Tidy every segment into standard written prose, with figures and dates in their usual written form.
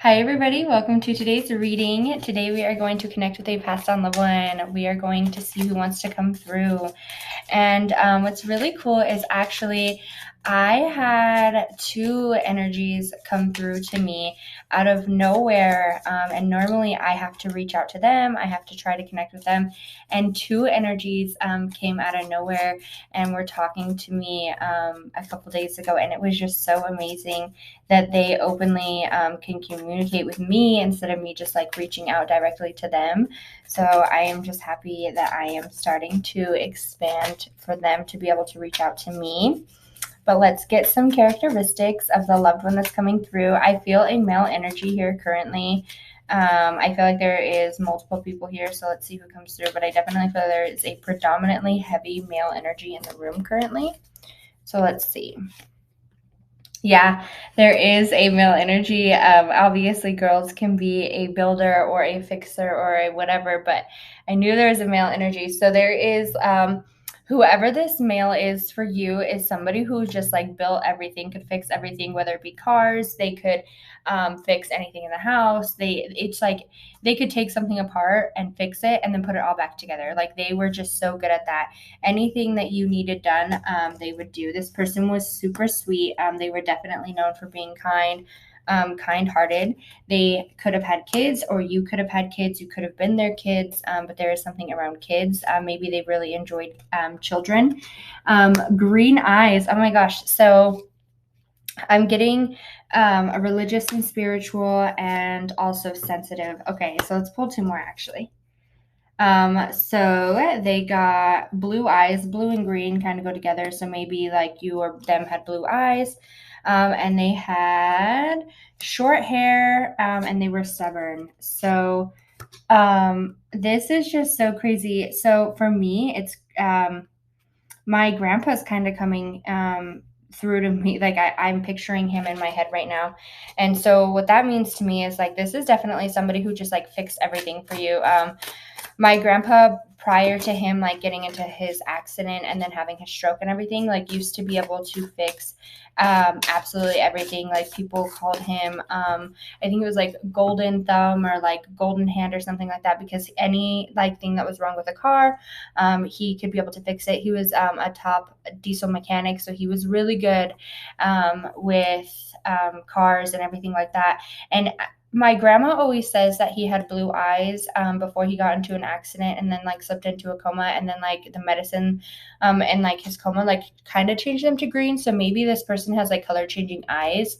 Hi, everybody. Welcome to today's reading. Today, we are going to connect with a passed on loved one. We are going to see who wants to come through. And what's really cool is actually I had two energies come through to me out of nowhere. And normally I have to reach out to them. I have to try to connect with them. And two energies came out of nowhere and were talking to me a couple days ago. And it was just so amazing that they openly can communicate with me instead of me just like reaching out directly to them. So I am just happy that I am starting to expand for them to be able to reach out to me. But let's get some characteristics of the loved one that's coming through. I feel a male energy here currently. I feel like there is multiple people here, so let's see who comes through. But I definitely feel there is a predominantly heavy male energy in the room currently. So let's see. Yeah, there is a male energy. Obviously, girls can be a builder or a fixer or a whatever, but I knew there was a male energy. So there is whoever this male is for you is somebody who just like built everything, could fix everything, whether it be cars, they could fix anything in the house. It's like they could take something apart and fix it and then put it all back together. Like they were just so good at that. Anything that you needed done, they would do. This person was super sweet. They were definitely known for being kind-hearted. They could have had kids, or you could have had kids. You could have been their kids, but there is something around kids. Maybe they really enjoyed children. Green eyes. Oh my gosh. So I'm getting a religious and spiritual and also sensitive. Okay, so let's pull two more actually. So they got blue eyes. Blue and green kind of go together. So maybe like you or them had blue eyes. And they had short hair, and they were stubborn. So this is just so crazy. So for me, it's my grandpa's kind of coming through to me. Like I'm picturing him in my head right now. And so what that means to me is like this is definitely somebody who just like fixed everything for you. My grandpa, prior to him like getting into his accident and then having his stroke and everything, like used to be able to fix absolutely everything. Like people called him I think it was like golden thumb or like golden hand or something like that, because any like thing that was wrong with a car, he could be able to fix it. He was a top diesel mechanic, so he was really good with cars and everything like that. And my grandma always says that he had blue eyes before he got into an accident and then like slipped into a coma, and then like the medicine and like his coma like kind of changed them to green. So maybe this person has like color changing eyes.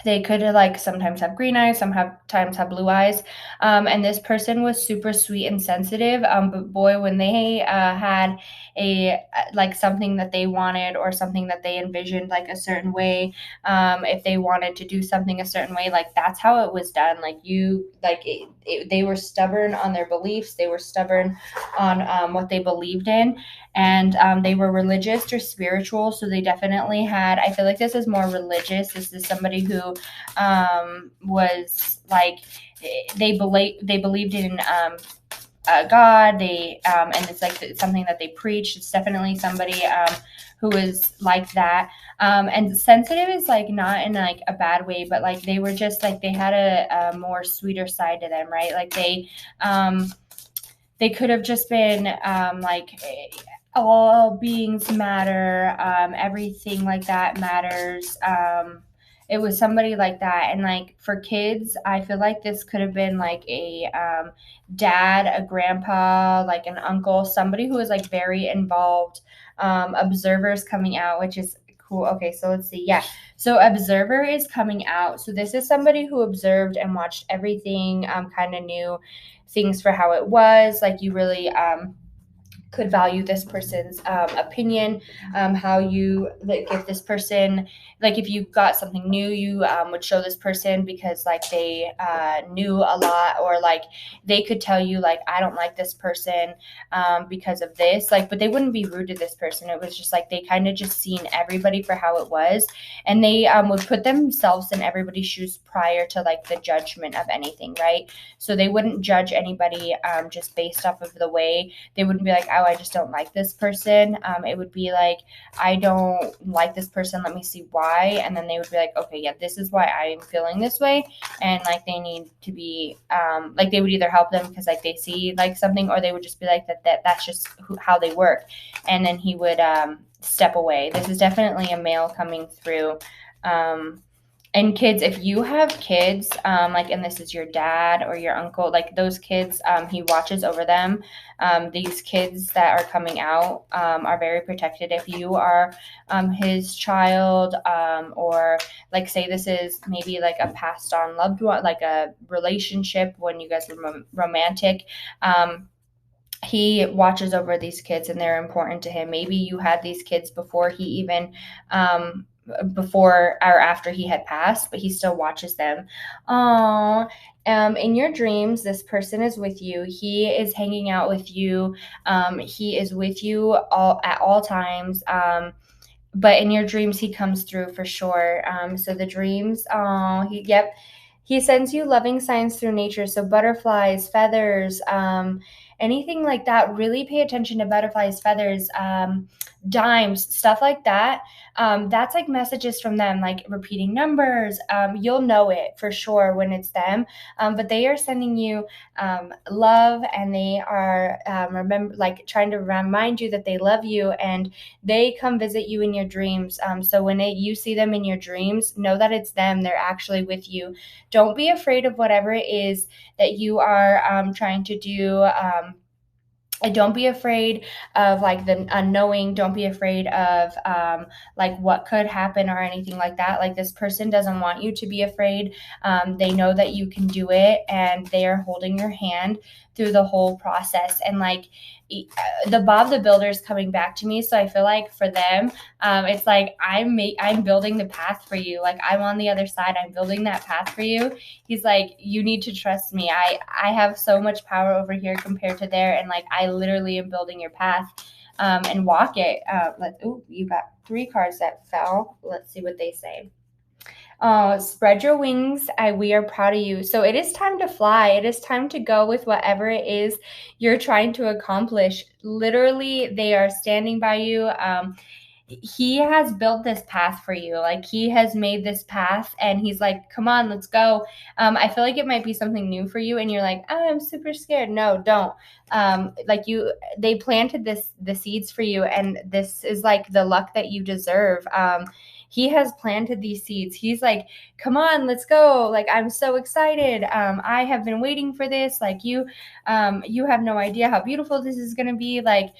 They could like sometimes have green eyes, sometimes have blue eyes. And this person was super sweet and sensitive. But boy, when they had a like something that they wanted or something that they envisioned like a certain way, if they wanted to do something a certain way, like that's how it was done. Like they were stubborn on their beliefs. They were stubborn on what they believed in, and they were religious or spiritual. So they definitely had, I feel like this is more religious. This is somebody who was like, they believed in God. And it's like it's something that they preached. It's definitely somebody who is like that. And sensitive is like not in like a bad way, but like they were just like they had a more sweeter side to them, right? Like they could have just been like all beings matter, everything like that matters. It was somebody like that. And like for kids, I feel like this could have been like a dad, a grandpa, like an uncle, somebody who was like very involved. Observers coming out, which is cool. Okay, so let's see. Yeah, so observer is coming out. So this is somebody who observed and watched everything, kind of knew things for how it was. Like you really could value this person's opinion, how you like if this person, like if you got something new, you would show this person because like they knew a lot, or like they could tell you like I don't like this person because of this, like, but they wouldn't be rude to this person. It was just like they kind of just seen everybody for how it was, and they would put themselves in everybody's shoes prior to like the judgment of anything, right? So they wouldn't judge anybody just based off of the way. They wouldn't be like, oh, I just don't like this person. It would be like, I don't like this person, let me see why. And then they would be like, okay, yeah, this is why I'm feeling this way. And like they need to be like they would either help them because like they see like something, or they would just be like that's just how they work. And then he would step away. This is definitely a male coming through. And kids, if you have kids, like, and this is your dad or your uncle, like those kids, he watches over them. These kids that are coming out are very protected. If you are his child, or like say this is maybe like a passed on loved one, like a relationship when you guys are romantic, he watches over these kids and they're important to him. Maybe you had these kids before he even before or after he had passed, but he still watches them. Oh, in your dreams, this person is with you. He is hanging out with you. He is with you at all times. But in your dreams, he comes through for sure. So the dreams, yep. He sends you loving signs through nature. So butterflies, feathers, anything like that. Really pay attention to butterflies, feathers, dimes, stuff like that. That's like messages from them, like repeating numbers. You'll know it for sure when it's them. But they are sending you love, and they are remember, like trying to remind you that they love you, and they come visit you in your dreams. So when you see them in your dreams, know that it's them. They're actually with you. Don't be afraid of whatever it is that you are trying to do. Don't be afraid of like the unknowing. Don't be afraid of like what could happen or anything like that. Like this person doesn't want you to be afraid. They know that you can do it, and they are holding your hand through the whole process. And like the Bob the Builder is coming back to me, so I feel like for them, it's like I'm building the path for you. Like I'm on the other side. I'm building that path for you. He's like, you need to trust me. I have so much power over here compared to there, and like I literally am building your path, and walk it. You got 3 cards that fell. Let's see what they say. Spread your wings. We are proud of you. So it is time to fly. It is time to go with whatever it is you're trying to accomplish. Literally, they are standing by you. He has built this path for you. Like he has made this path, and he's like, come on, let's go. I feel like it might be something new for you, and you're like, oh, I'm super scared. No, don't. They planted the seeds for you, and this is like the luck that you deserve. He has planted these seeds. He's like, come on, let's go. Like, I'm so excited. I have been waiting for this. Like you have no idea how beautiful this is going to be. Like,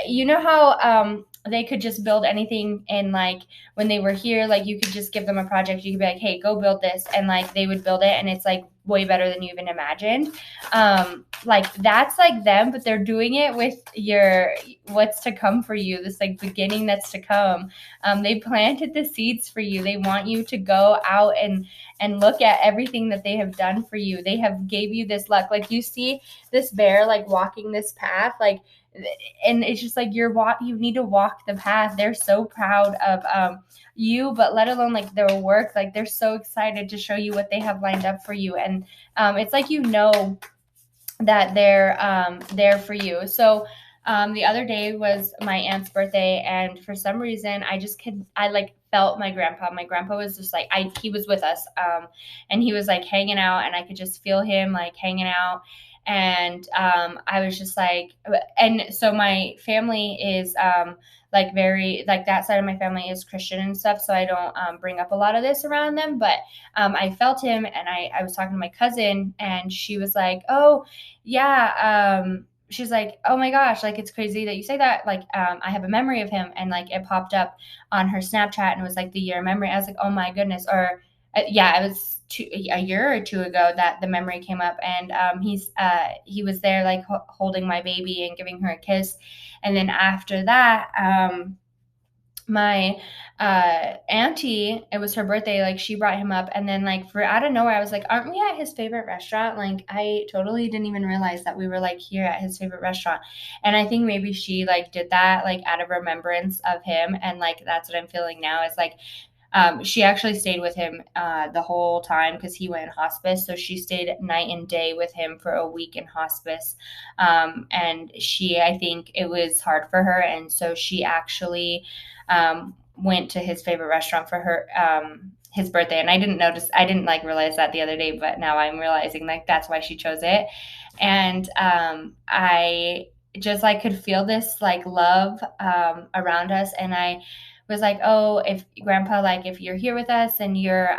you know how they could just build anything, and like when they were here, like you could just give them a project. You could be like, hey, go build this, and like they would build it, and it's like way better than you even imagined. Like that's like them, but they're doing it with what's to come for you, this like beginning that's to come. They planted the seeds for you. They want you to go out and look at everything that they have done for you. They have gave you this luck. Like you see this bear like walking this path, like, and it's just like you need to walk the path. They're so proud of you, but let alone like their work. Like they're so excited to show you what they have lined up for you, and it's like that they're there for you. So the other day was my aunt's birthday, and for some reason I like felt my grandpa. My grandpa was just like he was with us, and he was like hanging out, and I could just feel him like hanging out. And I was just like, and so my family is like very like that side of my family is Christian and stuff, so I don't bring up a lot of this around them. But I felt him, and I was talking to my cousin, and she was like, oh yeah, she's like, oh my gosh, like it's crazy that you say that. Like I have a memory of him, and like it popped up on her Snapchat, and it was like the year memory. I was like, oh my goodness. Or yeah, it was a year or two ago that the memory came up, and he was there like holding my baby and giving her a kiss. And then after that, my auntie, it was her birthday, like she brought him up, and then like for out of nowhere I was like, aren't we at his favorite restaurant? Like I totally didn't even realize that we were like here at his favorite restaurant. And I think maybe she like did that like out of remembrance of him, and like that's what I'm feeling now is like she actually stayed with him the whole time because he went in hospice. So she stayed night and day with him for a week in hospice. And I think it was hard for her. And so she actually went to his favorite restaurant for his birthday. And I didn't like realize that the other day, but now I'm realizing like that's why she chose it. And I just like could feel this like love around us. And I was like, oh, if grandpa, like if you're here with us and you're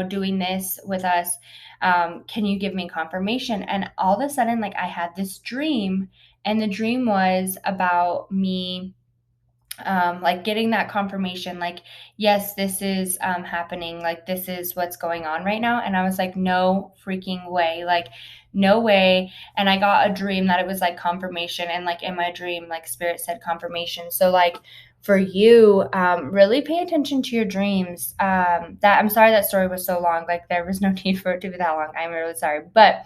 doing this with us, can you give me confirmation? And all of a sudden, like I had this dream, and the dream was about me like getting that confirmation, like, yes, this is happening, like this is what's going on right now. And I was like, no freaking way, like no way. And I got a dream that it was like confirmation, and like in my dream, like spirit said confirmation. So like for you, really pay attention to your dreams. That I'm sorry that story was so long, like there was no need for it to be that long. I'm really sorry. But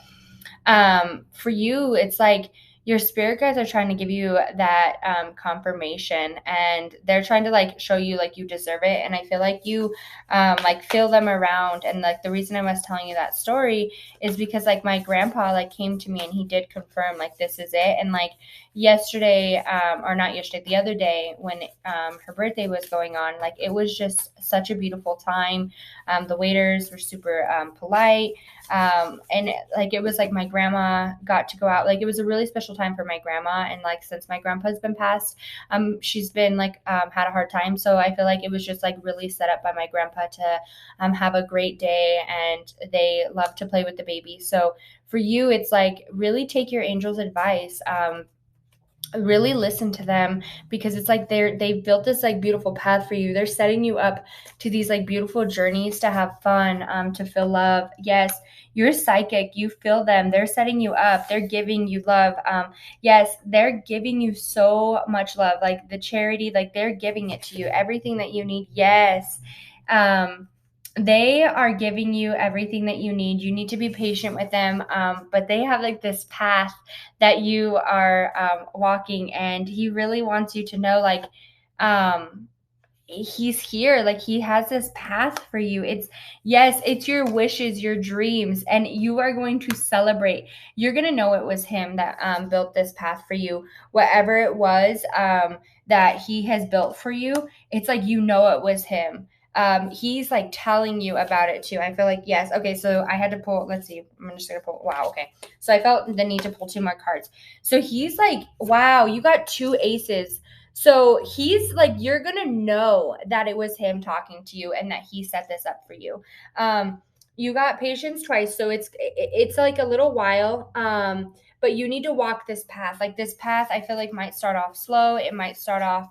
for you, it's like your spirit guides are trying to give you that confirmation, and they're trying to like show you like you deserve it. And I feel like you like feel them around. And like the reason I was telling you that story is because like my grandpa like came to me and he did confirm like this is it. And like yesterday, or not yesterday, the other day when her birthday was going on, like it was just such a beautiful time. The waiters were super polite. And like it was like my grandma got to go out, like it was a really special time for my grandma. And like since my grandpa's been passed, she's been like had a hard time. So I feel like it was just like really set up by my grandpa to have a great day, and they love to play with the baby. So for you, it's like really take your angel's advice. Really listen to them, because it's like they've built this like beautiful path for you. They're setting you up to these like beautiful journeys, to have fun, to feel love. Yes, you're psychic, you feel them. They're setting you up, they're giving you love. Yes, they're giving you so much love, like the charity, like they're giving it to you, everything that you need. Yes. They are giving you everything that you need. You need to be patient with them, but they have like this path that you are walking, and he really wants you to know like he's here, like he has this path for you. It's your wishes, your dreams, and you are going to celebrate. You're going to know it was him that built this path for you, whatever it was that he has built for you. It's like it was him. He's like telling you about it too. I feel like, yes. Okay, so I had to pull, let's see, I'm just gonna pull. Wow. Okay, so I felt the need to pull two more cards. So he's like, wow, you got two aces. So he's like, you're going to know that it was him talking to you, and that he set this up for you. You got patience twice. So it's like a little while. But you need to walk this path. Like this path, I feel like might start off slow. It might start off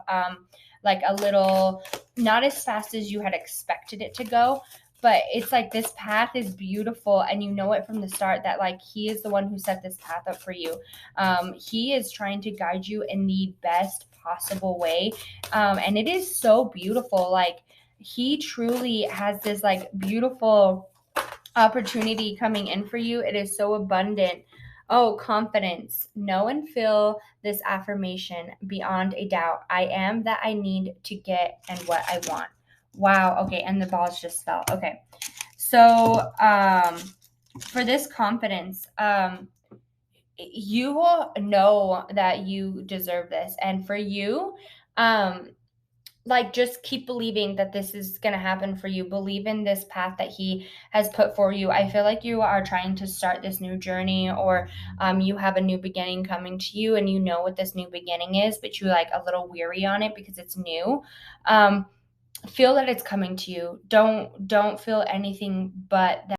like a little, not as fast as you had expected it to go. But it's like this path is beautiful, and you know it from the start that like he is the one who set this path up for you. He is trying to guide you in the best possible way. And it is so beautiful. Like he truly has this like beautiful opportunity coming in for you. It is so abundant. Oh, confidence. Know and feel this affirmation beyond a doubt. I am that I need to get and what I want. Wow. Okay. And the balls just fell. Okay. So for this confidence, you will know that you deserve this. And for you, like just keep believing that this is going to happen for you. Believe in this path that he has put for you. I feel like you are trying to start this new journey, or you have a new beginning coming to you, and you know what this new beginning is, but you're like a little weary on it because it's new. Feel that it's coming to you. Don't feel anything but that.